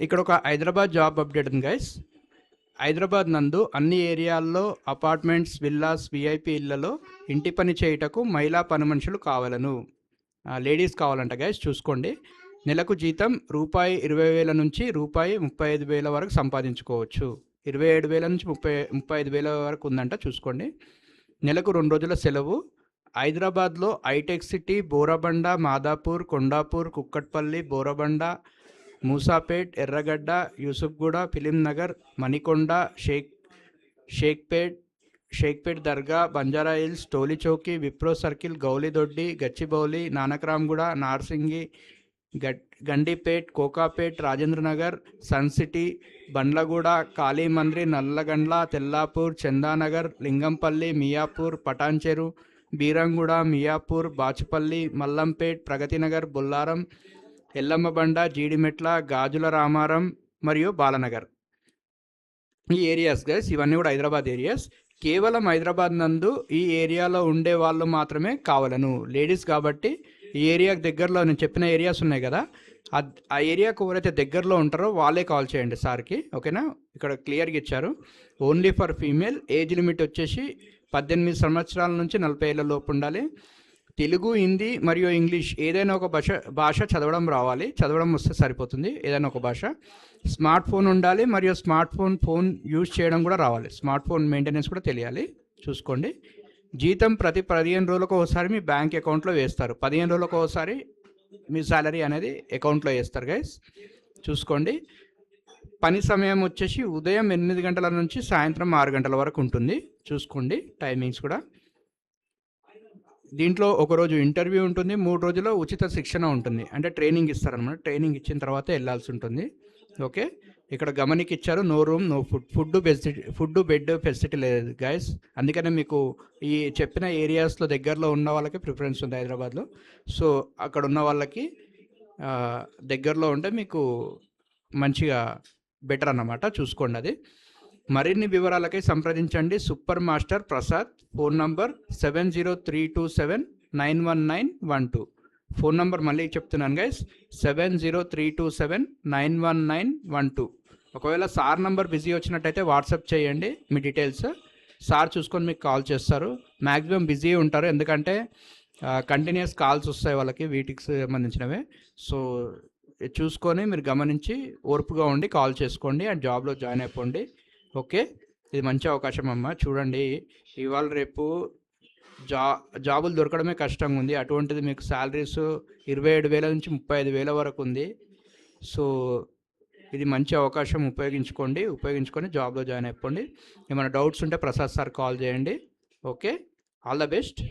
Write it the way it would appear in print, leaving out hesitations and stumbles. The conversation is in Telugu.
ఇక్కడ ఒక హైదరాబాద్ జాబ్ అప్డేట్ ఉంది గైస్. హైదరాబాద్ నందు అన్ని ఏరియాల్లో అపార్ట్మెంట్స్, విల్లాస్, విఐపి ఇళ్లలో ఇంటి పని చేయుటకు మహిళా పని మనుషులు కావాలను. లేడీస్ కావాలంట గైస్. చూసుకోండి. నెలకు జీతం ₹20,000 నుంచి ₹35,000 వరకు సంపాదించుకోవచ్చు. 27,000 నుంచి 35,000 వరకు ఉందంట. చూసుకోండి. నెలకు 2 రోజుల సెలవు. హైదరాబాద్లో హైటెక్ City, Borabanda, Madhapur, Kondapur, Kukatpally, Borabanda, Moosapet, Erragadda, Yousufguda, Film Nagar, Manikonda, Shaikpet Dargah, Banjara Hills, Tolichowki, Wipro circle, Gowlidoddi, Gachibowli, Nanakramguda, Narsingi, Gandipet, Kokapet, Rajendranagar, Sun City, Bandlaguda, Kalimandir, Nallagandla, Tellapur, Chandanagar, Lingampally, Miyapur, Patancheru, Beeramguda, Miyapur, Bachupally, Mallampet, Pragathinagar, Bollaram, Yellammabanda, Jeedimetla, Gajularamaram మరియు బాలనగర్. ఈ ఏరియాస్ గైస్, ఇవన్నీ కూడా హైదరాబాద్ ఏరియాస్. కేవలం హైదరాబాద్ నందు ఈ ఏరియాలో ఉండే వాళ్ళు మాత్రమే కావాలను. లేడీస్ కాబట్టి ఈ ఏరియాకి దగ్గరలో నేను చెప్పిన ఏరియాస్ ఉన్నాయి కదా, ఆ ఏరియాకు ఎవరైతే దగ్గరలో ఉంటారో వాళ్ళే కాల్ చేయండి సార్కి. ఓకేనా? ఇక్కడ క్లియర్గా ఇచ్చారు. Only for female. Age limit వచ్చేసి 18 సంవత్సరాల నుంచి 40 ఏళ్ళ లోపు ఉండాలి. తెలుగు, హిందీ మరియు ఇంగ్లీష్ ఏదైనా ఒక భాష చదవడం రావాలి. చదవడం వస్తే సరిపోతుంది, ఏదైనా ఒక భాష. స్మార్ట్ ఫోన్ ఉండాలి మరియు స్మార్ట్ ఫోన్ యూజ్ చేయడం కూడా రావాలి. స్మార్ట్ ఫోన్ మెయింటెనెన్స్ కూడా తెలియాలి. చూసుకోండి. జీతం ప్రతి 15 రోజులకు ఒకసారి మీ బ్యాంక్ అకౌంట్లో వేస్తారు. 15 రోజులకు ఒకసారి మీ శాలరీ అనేది అకౌంట్లో వేస్తారు గైస్. చూసుకోండి. పని సమయం వచ్చేసి ఉదయం 8 గంటల నుంచి సాయంత్రం 6 గంటల వరకు ఉంటుంది. చూసుకోండి టైమింగ్స్ కూడా. దీంట్లో ఒకరోజు ఇంటర్వ్యూ ఉంటుంది. 3 రోజుల్లో ఉచిత శిక్షణ ఉంటుంది. అంటే ట్రైనింగ్ ఇస్తారనమాట. ట్రైనింగ్ ఇచ్చిన తర్వాత వెళ్ళాల్సి ఉంటుంది. ఓకే. ఇక్కడ గమనికి ఇచ్చారు. No room, no food bed facility లేదు గైస్. అందుకనే మీకు ఈ చెప్పిన ఏరియాస్లో దగ్గరలో ఉన్న వాళ్ళకి ప్రిఫరెన్స్ ఉంది హైదరాబాద్లో. సో అక్కడ ఉన్న వాళ్ళకి దగ్గరలో ఉంటే మీకు మంచిగా బెటర్ అన్నమాట. చూసుకోండి. అది మరిన్ని వివరాలకై సంప్రదించండి super master Prasad. Phone number 7032791912. Phone number మళ్ళీ చెప్తున్నాను గైస్, 7032791912. ఒకవేళ సార్ నంబర్ బిజీ వచ్చినట్టయితే వాట్సాప్ చేయండి మీ డీటెయిల్స్. సార్ చూసుకొని మీకు కాల్ చేస్తారు. మ్యాక్సిమం బిజీ ఉంటారు, ఎందుకంటే కంటిన్యూస్ కాల్స్ వస్తాయి వాళ్ళకి వీటికి సంబంధించినవే. సో చూసుకొని మీరు గమనించి ఓర్పుగా ఉండి కాల్ చేసుకోండి అండ్ జాబ్లో జాయిన్ అయిపోండి. ఓకే. ఇది మంచి అవకాశం అమ్మ. చూడండి, ఇవాళ రేపు జాబులు దొరకడమే కష్టంగా ఉంది. అటువంటిది మీకు శాలరీస్ 27,000 నుంచి 35,000 వరకు ఉంది. సో ఇది మంచి అవకాశం. ఉపయోగించుకొని జాబ్లో జాయిన్ అయిపోండి. ఏమైనా డౌట్స్ ఉంటే ప్రసాద్ సార్ కాల్ చేయండి. ఓకే. All the best.